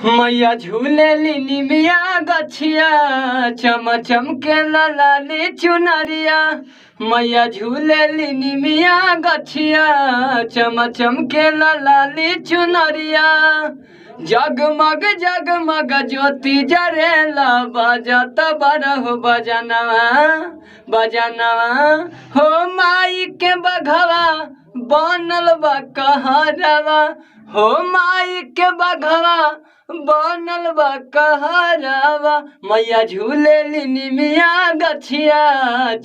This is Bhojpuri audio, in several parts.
मैया झूले ली मिया गछिया चम चम के लाली चुनरिया। मैया झूले ली मिया गछिया चम चम के लाली चुनरिया। जगमग जगमग ज्योति जरेला बजत बरहो बजनवा बजनवा। हो माई के बघवा बनल बा कहरवा। हो माई के बघवा बनल बा कहरवा। मैया झूले ली मिया गछिया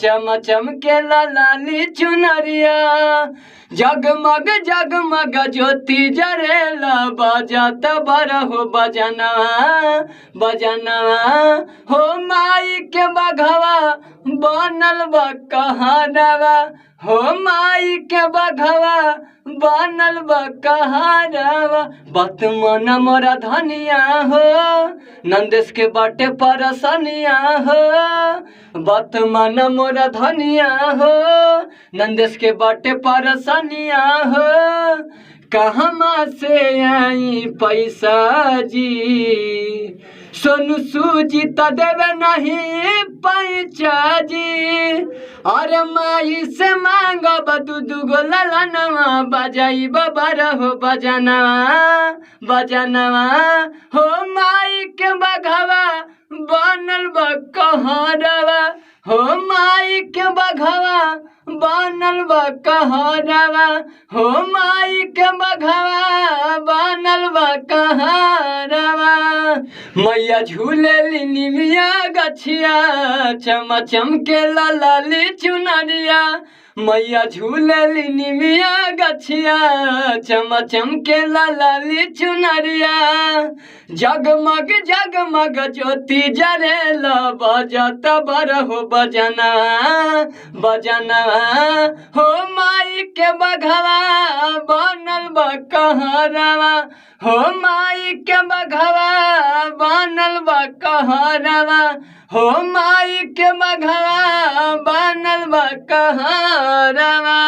चम चम के लाली चुनरिया। जगमग जगमग ज्योति जरेला बजत बरहो बजनवा बजनवा। हो माई के बघवा बनल बा कहरवा। हो माई के बघवा बनल बा कहरवा। बात मन मोरा धनिया हो नंदेश के बाटे परसनिया हो। बात मन मोरा धनिया हो नंदेश के बाटे परसनिया हो। कहवा से आई पैसा जी सोनू सूजी त देवे नहीं पैसा जी। अरे माई से मांगब दूगो ललनवा बजाई बरहो बजनवा बजनवा। हो माई के बघवा बनल बा कहरवा। हो माई के बघवा बनल बा कहरवा। हो माई के बघवा बनल बा कहरवा। मैया झूले ली मिया गछिया चम चम के लाली चुनरिया। मैया झूले ली मिया गछिया चम चम के लाली चुनरिया। जगमग जगमग ज्योति जरेला बजत बरहो बजनवा बजनवा। हो माई के बघवा बनल बा कहरवा। हो माई के बघवा बनल बा कहरवा। हो माई के बघवा बनल बा कहरवा।